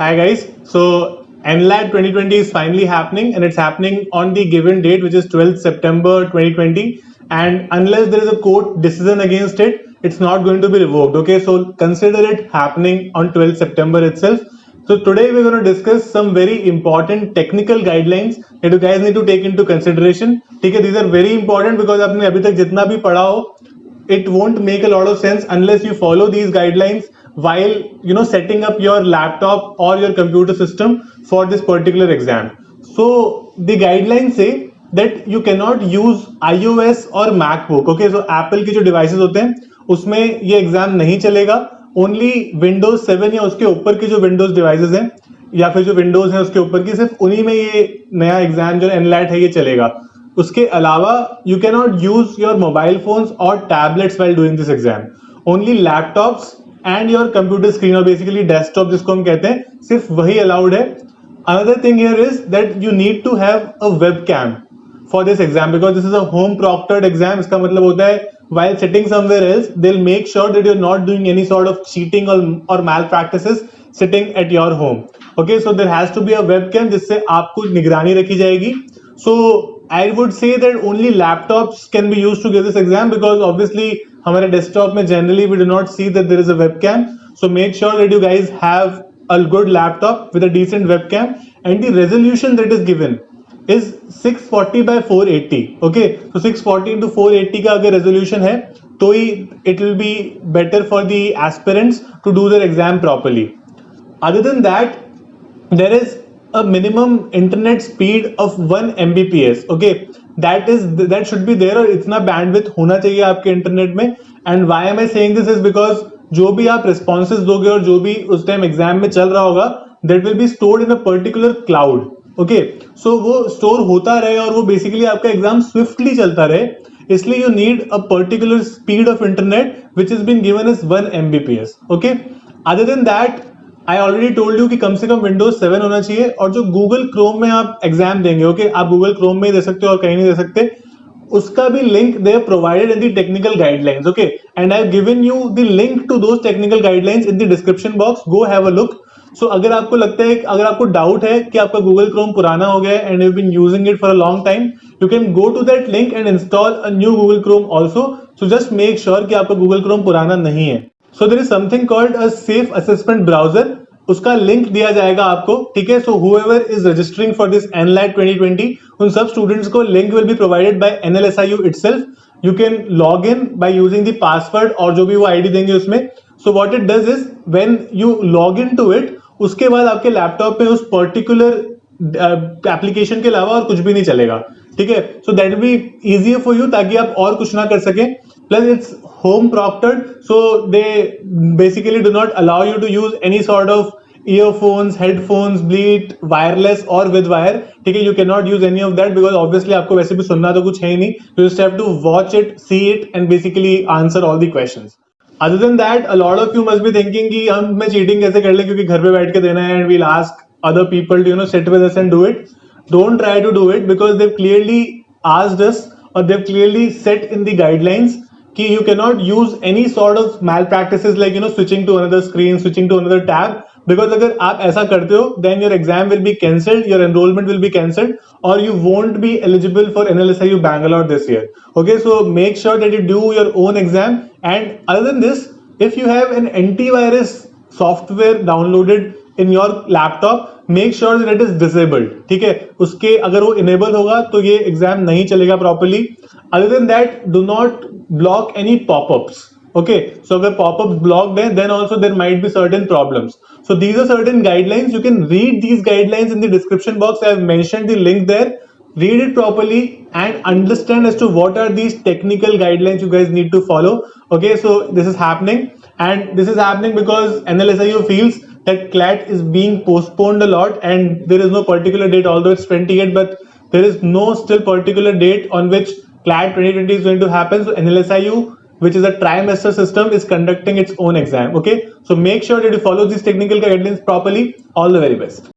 Hi guys. So NLAT 2020 is finally happening, and it's happening on the given date, which is 12th September 2020. And unless there is a court decision against it, it's not going to be revoked. Okay, so consider it happening on 12th September itself. So today we're going to discuss some very important technical guidelines that you guys need to take into consideration. ठीक है, these are very important because आपने अभी तक जितना भी पढ़ा हो, it won't make a lot of sense unless you follow these guidelines while setting up your laptop or your computer system for this particular exam. So the guidelines say that you cannot use iOS or MacBook. Okay, so Apple के जो devices होते हैं उसमें ये exam नहीं चलेगा. Only Windows 7 या उसके ऊपर के जो विंडोज डिवाइसेस हैं या फिर जो विंडोज हैं उसके ऊपर की, सिर्फ उन्हीं में ये नया एग्जाम जो एनलैट है ये चलेगा. उसके अलावा you can not use your mobile phones और tablets while doing this exam. Only laptops and your computer screen और बेसिकली डेस्कटॉप जिसको हम कहते हैं, सिर्फ वही अलाउड है. Another thing here is that you need to have a webcam for this exam because this is a home proctored exam. इसका मतलब होता है while sitting somewhere else they'll make sure that you're not doing any sort of cheating or malpractices sitting at your home. Okay, so there has to be a webcam जिससे आपको निगरानी रखी जाएगी. So I would say that only laptops can be used to give this exam because obviously हमारे desktop में generally we do not see that there is a webcam. So make sure that you guys have a good laptop with a decent webcam, and the resolution that is given is 640 by 480. Okay, so 640 into 480 का अगर resolution है तो ही it will be better for the aspirants to do their exam properly. Other than that, there is a minimum internet speed of 1 Mbps. Okay, that should be there और इतना bandwidth होना चाहिए आपके internet में. And why am I saying this is because जो भी आप responses दोगे और जो भी उस टाइम एग्जाम में चल रहा होगा, that will be stored in a particular cloud. Okay, so वो स्टोर होता रहे और वो बेसिकली आपका एग्जाम स्विफ्टली चलता रहे, इसलिए you need a particular speed of internet which is been given as 1 Mbps. Okay, other than that I already told you कि कम से कम विंडोज 7 होना चाहिए. और जो गूगल क्रोम में आप एग्जाम देंगे, ओके, आप गूगल क्रोम में दे सकते हो और कहीं नहीं दे सकते, उसका भी लिंक दे provided in the technical guidelines. Okay, and I have given you the link to those technical guidelines in the description box. Go have a look. So अगर आपको लगता है, अगर आपको डाउट है कि आपका गूगल क्रोम पुराना हो गया and you been using it for a long time, you can go to that link and install a new Google Chrome also. So just make sure कि आपका गूगल क्रोम पुराना नहीं है. So there is something called a safe assessment browser. उसका लिंक दिया जाएगा आपको. ठीक है, सो whoever is registering for this NLAT 2020, उन सब स्टूडेंट्स को link will be provided by NLSIU itself. You can log in by using the password और जो भी वो आईडी देंगे उसमें. So what it does is when you log into it, उसके बाद आपके लैपटॉप पे उस पर्टिकुलर एप्लीकेशन के अलावा और कुछ भी नहीं चलेगा. ठीक है, so that will be easier for you ताकि आप और कुछ ना कर सकें. Plus it's home proctored, so they basically do not allow you to use any sort of earphones, headphones, be it wireless और विद वायर. ठीक है, you can not use any of that because obviously आपको वैसे भी सुनना तो कुछ है ही नहीं. You just have to watch it, see it and basically answer all the questions. Other than that, a lot of you must be thinking कि मैं cheating कैसे कर ले क्योंकि घर पे बैठ के देना है, and we'll ask other people to sit with us and do it. Don't try to do it because they've clearly asked us or they've clearly set in the guidelines कि you cannot use any sort of malpractices like switching to another screen, switching to another tab. Because अगर आप ऐसा करते हो, then your exam will be cancelled, your enrollment will be cancelled, or you won't be eligible for NLSIU Bangalore this year. Okay, so make sure that you do your own exam. And other than this, if you have an antivirus software downloaded in your laptop, make sure that it is disabled. ठीक है, उसके अगर वो enable होगा तो ये exam नहीं चलेगा properly. Other than that, do not block any pop-ups. Okay, so अगर pop-ups blocked हैं, then also there might be certain problems. So these are certain guidelines. You can read these guidelines in the description box. I have mentioned the link there. Read it properly and understand as to what are these technical guidelines you guys need to follow. Okay, so this is happening, and this is happening because NLSIU feels that CLAT is being postponed a lot, and there is no particular date, although it's 28, but there is no still particular date on which CLAT 2020 is going to happen. So NLSIU, which is a trimester system, is conducting its own exam. Okay, so make sure that you follow these technical guidelines properly. All the very best.